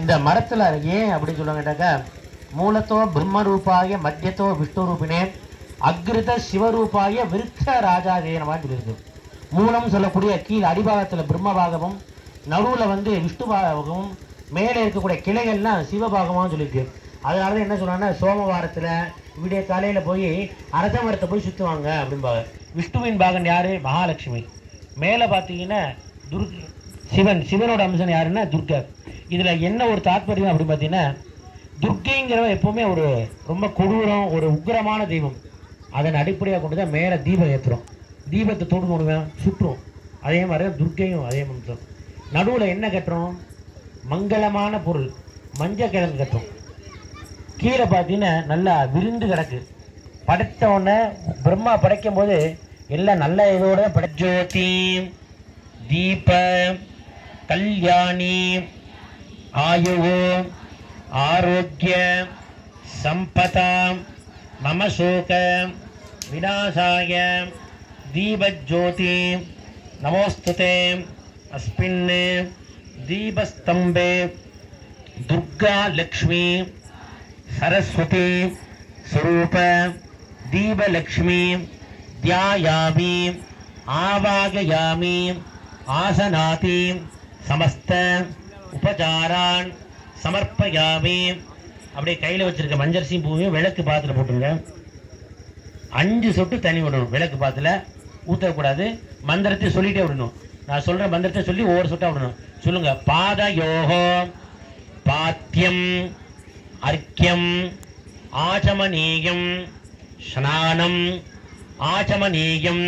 இந்த மரத்தில் ஏன் அப்படின்னு சொல்லுவாங்க கேட்டாக்கா, மூலத்தோ பிரம்ம ரூபாய மத்தியத்தோ விஷ்ணு ரூபினே அக்ரித சிவரூபாய விருட்ச ராஜாதேனமான்னு சொல்லியிருக்கு. மூலம் சொல்லக்கூடிய கீழ் அடிபாகத்தில் பிரம்மபாகமும், நடுவில் வந்து விஷ்ணு பாகமும், மேலே இருக்கக்கூடிய கிளைகள்லாம் சிவபாகமாகவும் சொல்லியிருக்கு. அதனால தான் என்ன சொல்கிறாங்கன்னா, சோமவாரத்தில் விடிய காலையில் போய் அரச மரத்தை போய் சுற்றுவாங்க அப்படின்பாங்க. விஷ்ணுவின் பாகன் யார்? மகாலட்சுமி. மேலே பார்த்தீங்கன்னா சிவன், சிவனோட அம்சம் யாருன்னா துர்கா. இதில் என்ன ஒரு தாற்பயம் அப்படின்னு பார்த்தீங்கன்னா, துர்க்கைங்கிறவ எப்போவுமே ஒரு ரொம்ப கொடூரம், ஒரு உக்கிரமான தெய்வம். அதன் அடிப்படையாக கொண்டு தான் மேலே தீபம் ஏற்றுறோம். தீபத்தை தோடு போடுவேன், சுற்றுறோம். அதே மாதிரி தான் துர்க்கையும் அதே மந்திரம். நடுவில் என்ன கட்டுறோம்? மங்களமான பொருள், மஞ்சள் கிழங்கு கட்டுறோம். கீழே பார்த்தீங்கன்னா நல்லா விருந்து கிடக்கு. படைத்த உடனே பிரம்மா படைக்கும் போது எல்லாம் நல்ல இதோட ஜோதி தீப கல்யாணி ஆயுவோ ஆரோக்கிய சம்பதா மமசோக விநாசாய தீபஜோதி நமோஸ்துதே அஸ்மின் தீபஸ்தம்பே துர்கா லக்ஷ்மி सरस्वती स्वरूप दीपलक्ष्मी ध्यायामि आवागयामि आसनाति समस्त उपचारान् समर्पयामि. அப்படியே கையில் வச்சிருக்க மஞ்சரிசி பூவையும் விளக்கு பாத்தில் போட்டுருங்க. 5 சொட்டு தண்ணி விடணும். விளக்கு பாத்தில் ஊற்றக்கூடாது. மந்திரத்தை சொல்லிகிட்டே விடணும். நான் சொல்கிற மந்திரத்தை சொல்லி ஒவ்வொரு சொட்டாக விடணும். சொல்லுங்கள். பாதயோகோ பாத்தியம் अर्घ्यम आचमनीयम स्नानम आचमनीयम